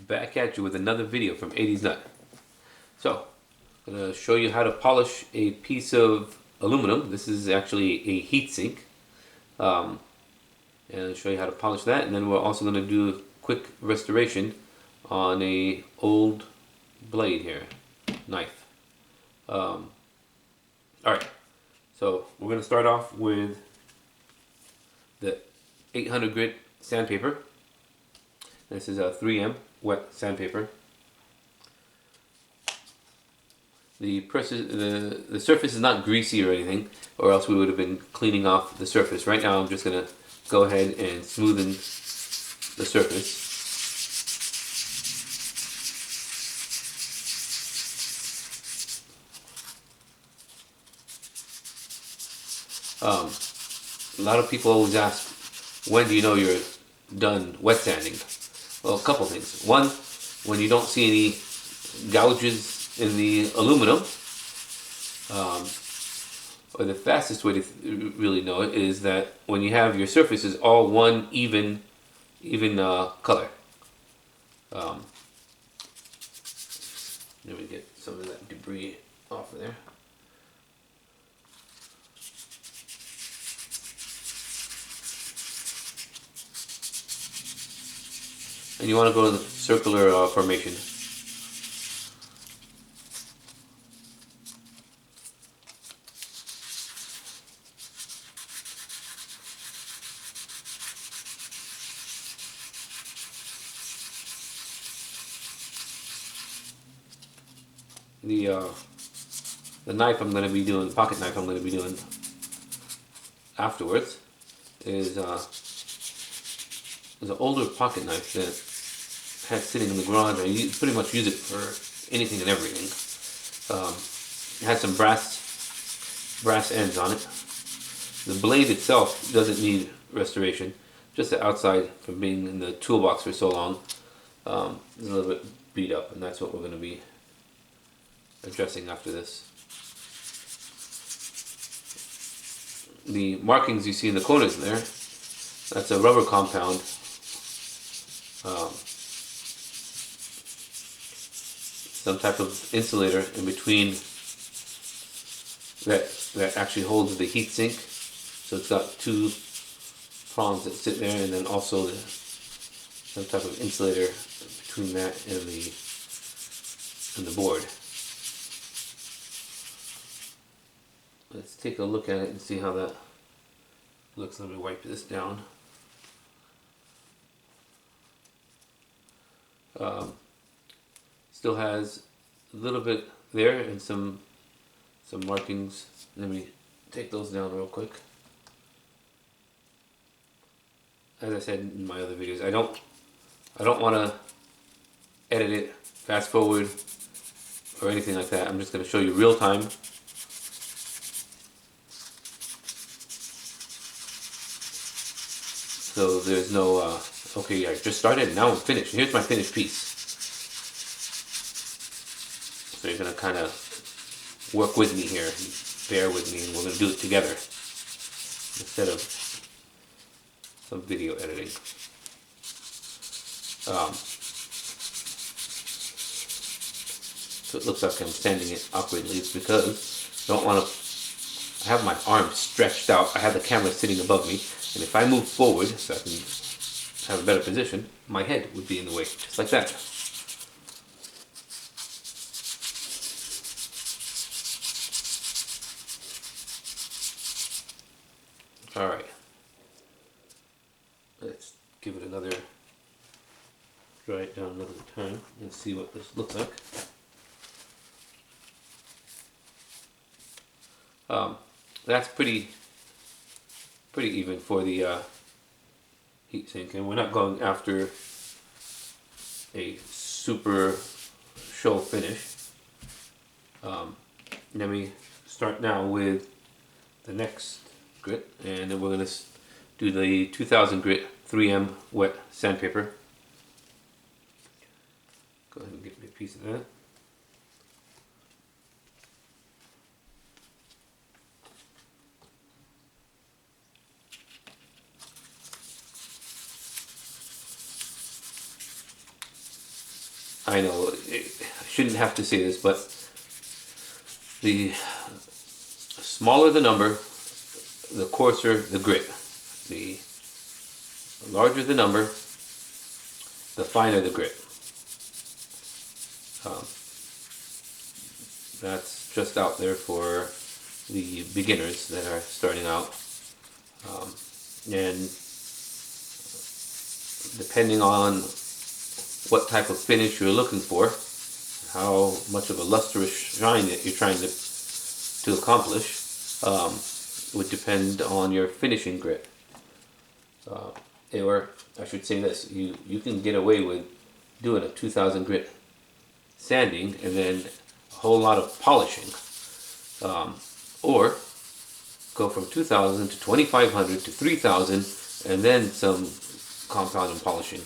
back at you with another video from 80s Nut. So, I'm going to show you how to polish a piece of aluminum. This is actually a heat sink. And I'll show you how to polish that, and then we're also going to do a quick restoration on a old blade here, knife. Alright, so we're going to start off with the 800 grit sandpaper. This is a 3M wet sandpaper. The surface is not greasy or anything, or else we would have been cleaning off the surface. Right now I'm just going to go ahead and smoothen the surface. A lot of people always ask, when do you know you're done wet sanding? Well, a couple things. One, when you don't see any gouges in the aluminum, or the fastest way to really know it is that when you have your surfaces all one even color. Let me get some of that debris off of there. And you want to go to the circular formation. The knife I'm going to be doing, pocket knife I'm going to be doing afterwards, is an older pocket knife that I had sitting in the garage. I pretty much use it for anything and everything. It has some brass ends on it. The blade itself doesn't need restoration, just the outside from being in the toolbox for so long is a little bit beat up, and that's what we're going to be addressing after this. The markings you see in the corners there, that's a rubber compound. Some type of insulator in between that actually holds the heat sink. So it's got two prongs that sit there, and then also some type of insulator between that and the board. Let's take a look at it and see how that looks. Let me wipe this down. Still has a little bit there and some markings. Let me take those down real quick. As I said in my other videos, I don't want to edit it, fast forward, or anything like that. I'm just going to show you real time. So there's no, okay, I just started, now I'm finished. Here's my finished piece. So you're going to kind of work with me here, bear with me, and we're going to do it together instead of some video editing. So it looks like I'm sanding it awkwardly. It's because I don't want to, I have my arms stretched out, I have the camera sitting above me, and if I move forward so I can have a better position, my head would be in the way, just like that. Alright, let's give it another, dry it down another time and see what this looks like. That's pretty even for the heat sink, and we're not going after a super show finish. Let me start now with the next grit, and then we're going to do the 2000 grit 3M wet sandpaper. Go ahead and get me a piece of that. I know I shouldn't have to say this, but the smaller the number, the coarser the grit. The larger the number, the finer the grit. Um, that's just out there for the beginners that are starting out. And depending on what type of finish you're looking for, how much of a lustrous shine that you're trying to accomplish, would depend on your finishing grit. Or I should say this, you can get away with doing a 2000 grit sanding and then a whole lot of polishing. Or go from 2000 to 2500 to 3000 and then some compound and polishing.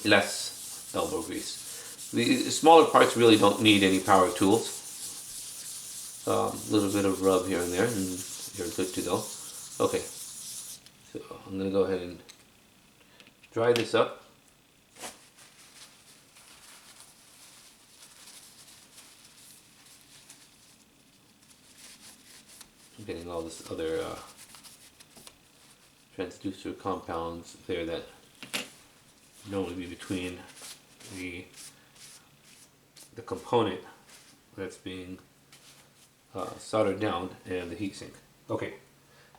Less elbow grease. The smaller parts really don't need any power tools. A little bit of rub here and there and you're good to go. Okay, so I'm going to go ahead and dry this up. I'm getting all this other transducer compounds there that normally be between the component that's being soldered down and the heatsink. Okay,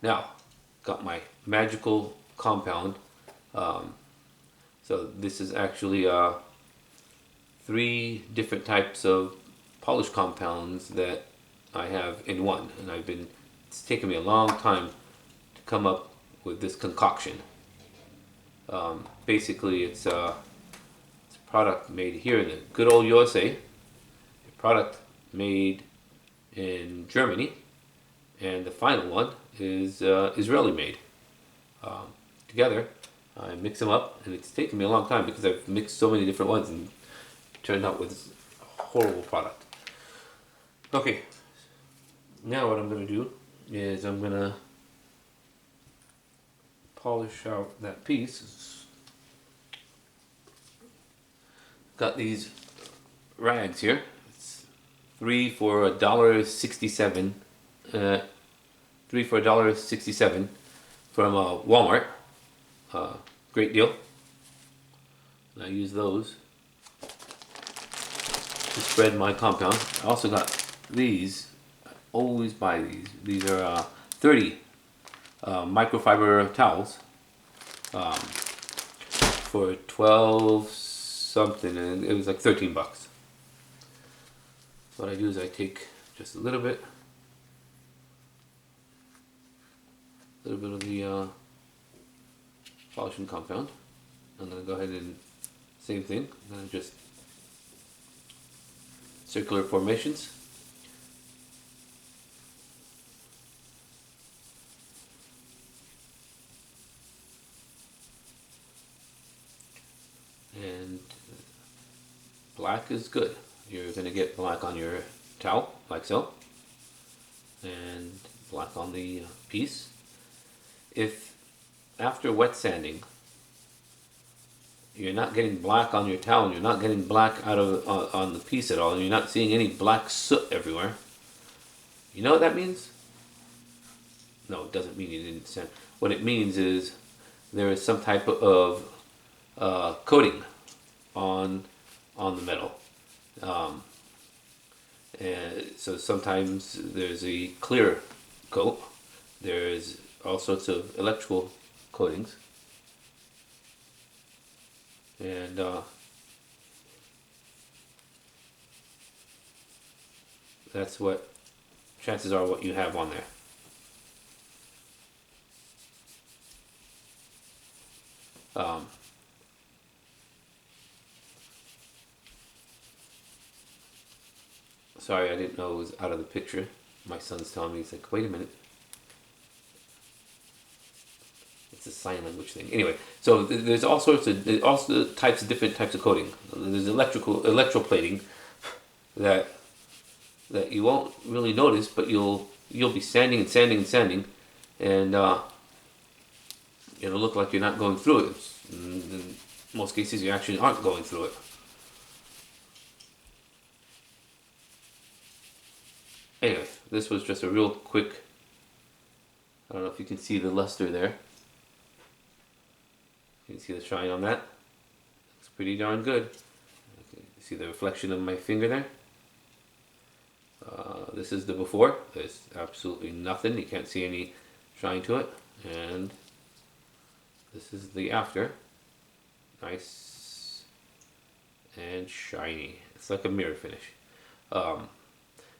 now got my magical compound. So this is actually 3 different types of polish compounds that I have in one, and it's taken me a long time to come up with this concoction. Basically it's a product made here in the good old USA, a product made in Germany, and the final one is Israeli made. Together I mix them up, and it's taken me a long time because I've mixed so many different ones and turned out with a horrible product. Okay, now what I'm going to do is I'm going to polish out that piece. Got these rags here. It's 3 for $1.67. 3 for $1.67 from Walmart. Great deal. And I use those to spread my compound. I also got these. I always buy these. These are 30 microfiber towels for 12 something, and it was like 13 bucks. So what I do is I take just a little bit of the polishing compound. I'm going to go ahead and same thing. I'm going to just circular formations. And black is good. You're going to get black on your towel, like so, and black on the piece. If after wet sanding you're not getting black on your towel, and you're not getting black out of on the piece at all, and you're not seeing any black soot everywhere, you know what that means? No, it doesn't mean you didn't sand. What it means is there is some type of coating on the metal. And so sometimes there's a clear coat. There's all sorts of electrical coatings. And that's what chances are what you have on there. Sorry, I didn't know it was out of the picture. My son's telling me, he's like, wait a minute. It's a sign language thing. Anyway, so there's all sorts of, different types of coating. There's electroplating that you won't really notice, but you'll be sanding and sanding and sanding, and it'll look like you're not going through it. And most cases you actually aren't going through it. Anyway, this was just a real quick, I don't know if you can see the luster there. You can see the shine on that. It's pretty darn good. You see the reflection of my finger there? This is the before. There's absolutely nothing. You can't see any shine to it. And this is the after. Nice and shiny. It's like a mirror finish.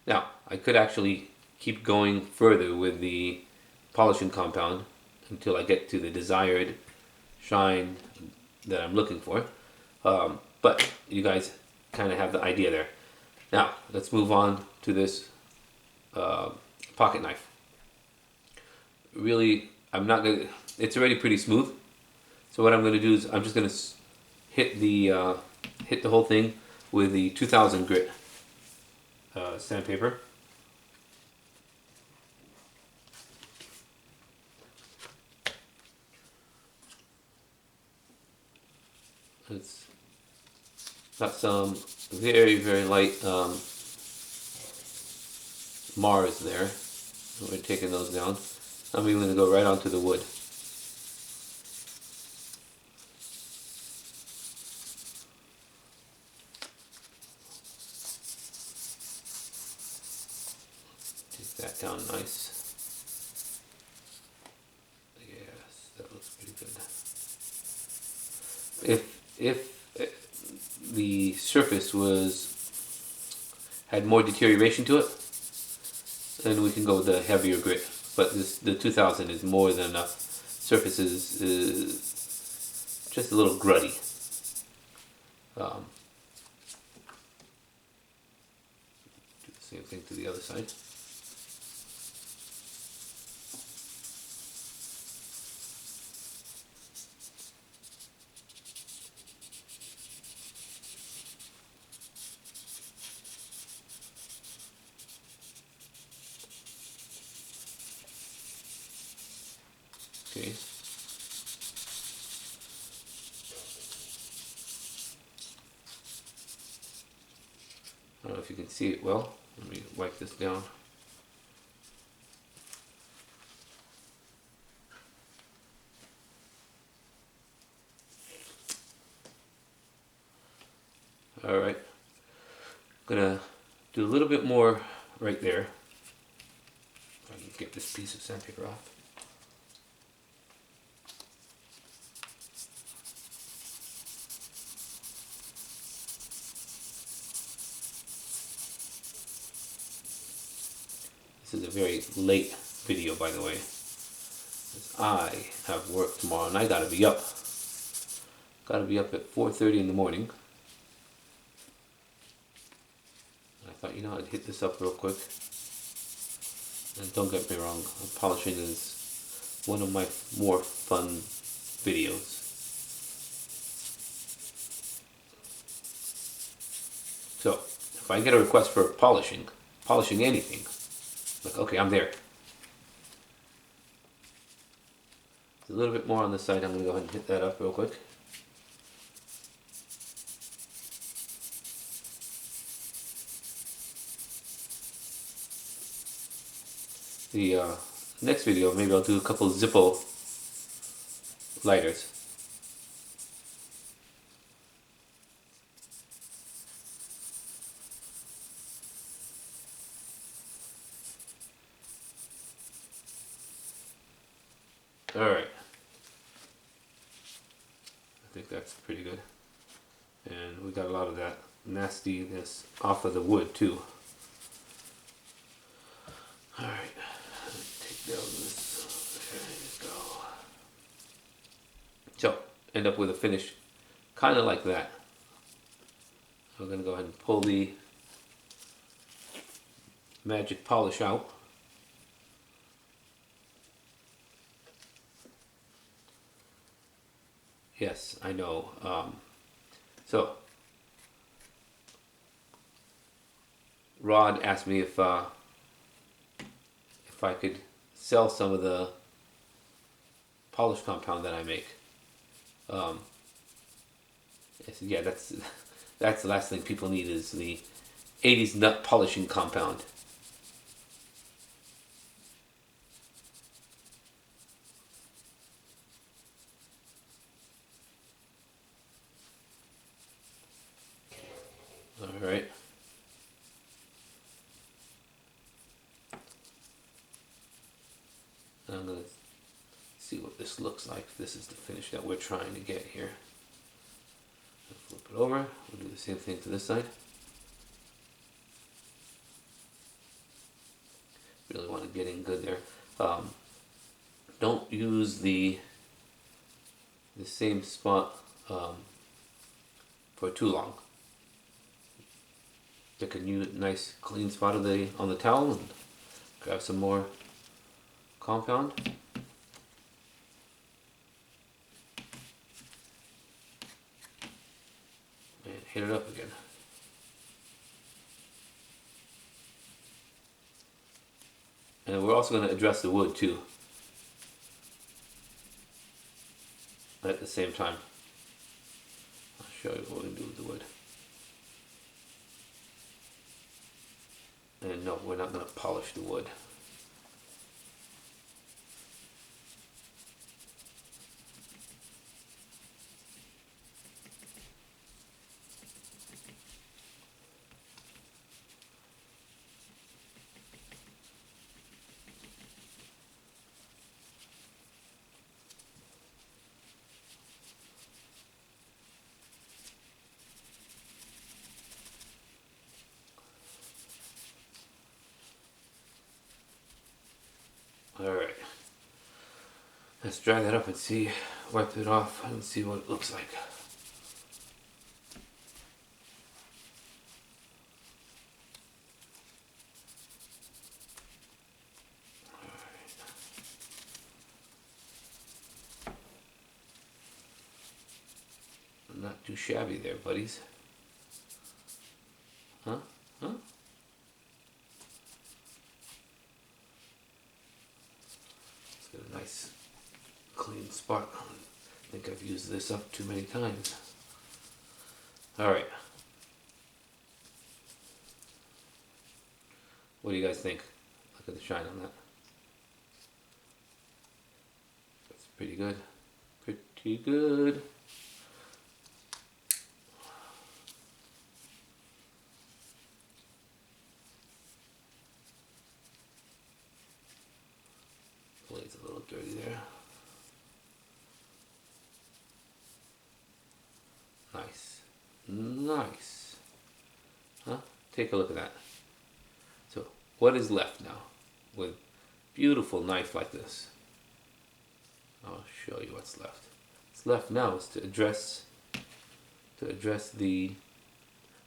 Now, I could actually keep going further with the polishing compound until I get to the desired shine that I'm looking for. But you guys kind of have the idea there. Now, let's move on to this pocket knife. Really, I'm not gonna, it's already pretty smooth. So what I'm gonna do is I'm just gonna hit the whole thing with the 2000 grit sandpaper. It's got some very, very light Mars there. We're taking those down. I'm even going to go right onto the wood. Take that down nice. Yes, that looks pretty good. If the surface had more deterioration to it, then we can go with the heavier grit. But the 2000 is more than enough. Surface is just a little gruddy. Do the same thing to the other side. Okay. I don't know if you can see it well. Let me wipe this down. Alright. I'm gonna do a little bit more right there. If I can get this piece of sandpaper off. This is a very late video, by the way. I have work tomorrow and I gotta be up. Gotta be up at 4:30 in the morning. I thought, you know, I'd hit this up real quick. And don't get me wrong, polishing is one of my more fun videos. So, if I get a request for polishing anything, like, okay, I'm there. A little bit more on this side. I'm going to go ahead and hit that up real quick. The next video, maybe I'll do a couple Zippo lighters. Alright. I think that's pretty good. And we got a lot of that nastiness off of the wood too. Alright. Take down this. There you go. So, end up with a finish kind of like that. I'm going to go ahead and pull the magic polish out. Yes, I know. So, Rod asked me if I could sell some of the polish compound that I make. Yeah, that's the last thing people need is the 80s nut polishing compound. All right. I'm gonna see what this looks like. This is the finish that we're trying to get here. Flip it over. We'll do the same thing to this side. Really want to get in good there. Don't use the same spot for too long. Pick a new nice clean spot on the towel and grab some more compound. And hit it up again. And we're also going to address the wood too. At the same time. I'll show you what we can do with the wood. And no, we're not going to polish the wood. Alright, let's dry that up and see, wipe it off and see what it looks like. Not too shabby there, buddies. Huh? Huh? It's got a nice clean spot. I think I've used this up too many times. Alright. What do you guys think? Look at the shine on that. That's pretty good. Pretty good. Blade's a little dirty there. Nice. Nice. Huh? Take a look at that. So, what is left now with beautiful knife like this? I'll show you what's left. What's left now is to address the...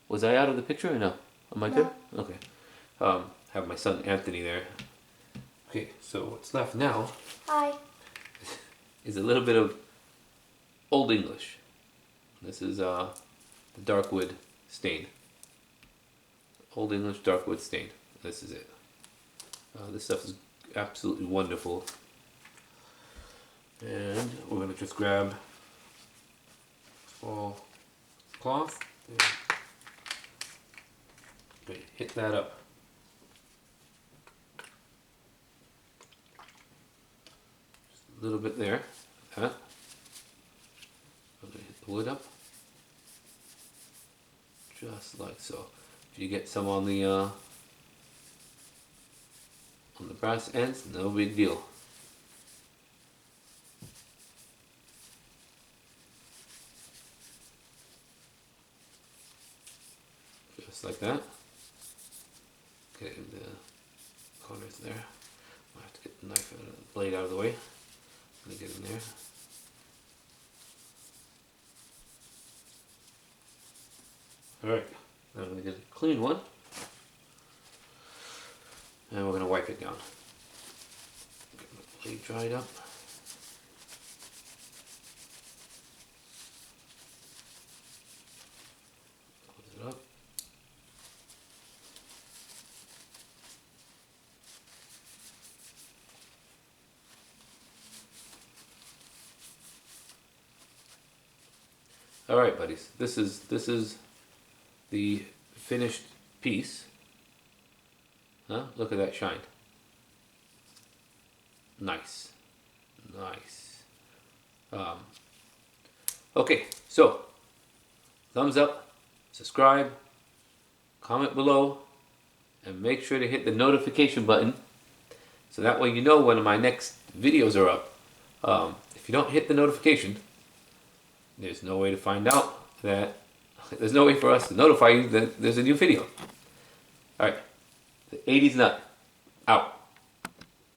Was I out of the picture or no? Am I there? Okay. Have my son Anthony there. Okay, so what's left now... Hi. is a little bit of Old English. This is the dark wood stain. Old English dark wood stain. This is it. This stuff is absolutely wonderful. And we're going to just grab all cloth and hit that up. Just a little bit there. That. I'm going to hit the wood up. Just like so. If you get some on the brass ends, no big deal. Just like that. Okay, the corners there. I have to get the knife and the blade out of the way. I'm gonna get in there. Alright, now I'm going to get a clean one. And we're going to wipe it down. Get my blade dried up. Close it up. All right, buddies. This is the finished piece. Huh? Look at that shine. Nice. Nice. Okay, so thumbs up, subscribe, comment below, and make sure to hit the notification button so that way you know when my next videos are up. If you don't hit the notification, there's no way to find out that, there's no way for us to notify you that there's a new video. Alright, the 80s Nut, out.